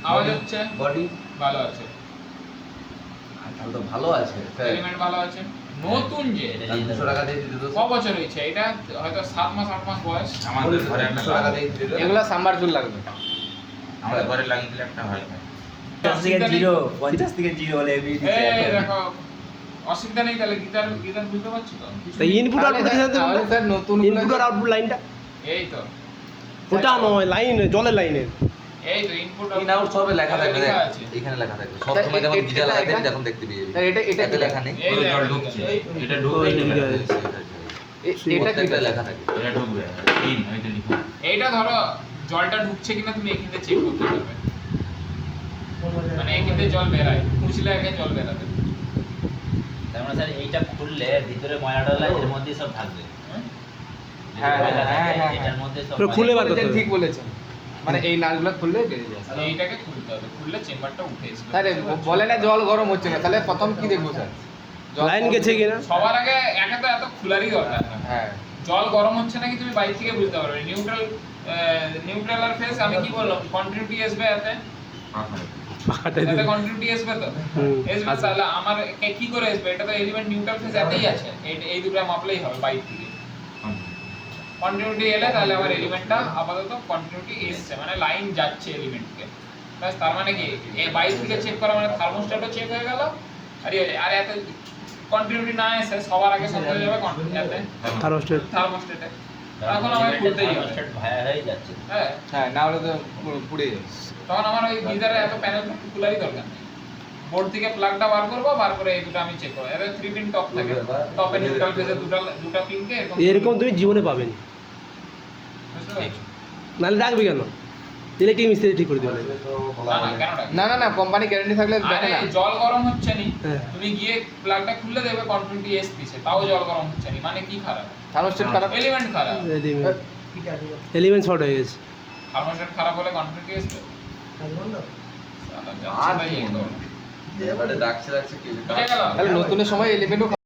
আওয়াজ হচ্ছে, বডি ভালো আছে, তাহলে তো ভালো আছে, এলিমেন্ট ভালো আছে, নতুন যে 200 টাকা দিয়ে দিতে তো ক বছর হয়েছে এটা, হয়তো 7 মাস 8 মাস বয়স। আমাদের ঘরে একটা 200 টাকা দিয়ে দিতে তো এগুলা সাম্বার চুল লাগবে। আমাদের ঘরে লাগিয়ে দিলে একটা হয়। 50 থেকে 0, 50 থেকে 0 হলে এমনি দিচ্ছে। এই দেখো অসুবিধা নেই, তাহলে গিটার গিটার বুঝতে পারছো তো? তাই ইনপুট আউটপুট দেখেন তো, তাহলে স্যার নতুন ইনপুট আর আউটপুট লাইনটা এই তো ওটা নয়, লাইন জলের লাইনের। এই তো ইনপুট ইন আউট সবে লেখা থাকবে, লেখা আছে। এখানে লেখা থাকবে সব সময়, যখন গিটার লাগাতে যখন দেখতে পেয়ে স্যার এটা এতে লেখা নেই, এই ওই দেখো, জল ঢুকছে, এটা ওই ঢুকবে দিকে। এটা কি প্রত্যেকটা লেখা থাকে। এটা ঢুকবে তিন ওইটা লিখো। এইটা ধরো জলটা ঢুকছে কিনা তুমি এখান থেকে চেক করতে পারবে, মানে এখান থেকে জল বেরায়, খুঁজলে আগে জল বেরাবে। তার মানে স্যার এইটা খুললে ভিতরে ময়লাটা এর মধ্যে সব থাকবে। হ্যাঁ, হ্যাঁ, হ্যাঁ, এটার মধ্যে সব পুরো খুলে বার করতে হবে। ঠিক বলেছেন, মানে এই নাটগুলো খুললে বেরিয়ে যায়। এইটাকে খুলতে হবে, খুললে চেম্বারটা উঠে আসবে। স্যার বলে না জল গরম হচ্ছে না, তাহলে প্রথম কি দেখবো স্যার? জল লাইন গরম- গেছে কিনা, সবার আগে একে তো এত খুলারই দরকার না, হ্যাঁ জল গরম হচ্ছে নাকি তুমি বাইরে থেকে বুঝতে পারবে। নিউট্রাল আর ফেজ আমি কি বললাম, কন্টিনিউটি আসবে এতে, পাখাটাই এতে দিবে। কন্টিনিউটি আসবে তো, হুম, আসবে। আসবে। তাহলে আমার কি করে আসবে, এটা তো এলিমেন্ট নিউট্রাল ফেজ এতেই আছে, এই দুটো মাপলেই হবে বাইরে থেকে। কন্টিনিউটি এলে তাহলে আমার এলিমেন্টটা আপাতত কন্টিনিউটি এসছে, মানে লাইন যাচ্ছে এলিমেন্টকে, ব্যাস। তার মানে কি এই বাইরে থেকে চেক করা মানে থার্মোস্ট্যাটও চেক হয়ে গেল। আর এত কন্টিনিউটি না এসে সবার আগে সব হয়ে যাবে এতে থার্মোস্ট্যাট। থার্মোস্ট্যাটে, এখন আমাকে খুলতেই হবে। ভায়া হয়ে যাচ্ছে। হ্যাঁ, হ্যাঁ, না হলে তো পুড়ে যাবে। তখন আমার ওই গিজারে এত প্যানেল খুলারই দরকার নেই, বোর্ড থেকে প্লাগটা বার করবো, বার করে এই দুটো আমি চেক করবো। এর 3 পিন টপ থাকে, টপে নিউট্রাল ফেজে দুটো পিনকে এরকম তুমি জীবনে পাবেন, বুঝতে পারছো? নাহলে রাখবে কেন, ইলেকট্রিক মিস্ত্রি ঠিক করে দেবে। না না, কেন রাখবে? না না না, কোম্পানি গ্যারান্টি থাকলে দেখে আরে না। জল গরম হচ্ছে নি, হ্যাঁ। তুমি গিয়ে প্লাগটা খুলে দেবে, কন্টিনিউটি এসপিছে, তাও জল গরম হচ্ছে নি, মানে কি খারাপ? থার্মোস্ট্যাট খারাপ। এলিমেন্ট খারাপ। এলিমেন্ট শর্ট হয়ে গেছে। থার্মোস্ট্যাট খারাপ হলে কন্টিনিউটি আসবে। সালা যাচ্ছে আর তাই কি এই মনে তো। হয়? এবারে ডাকছে কি বুঝে গেল? তাহলে নতুনের সময় এলিমেন্টও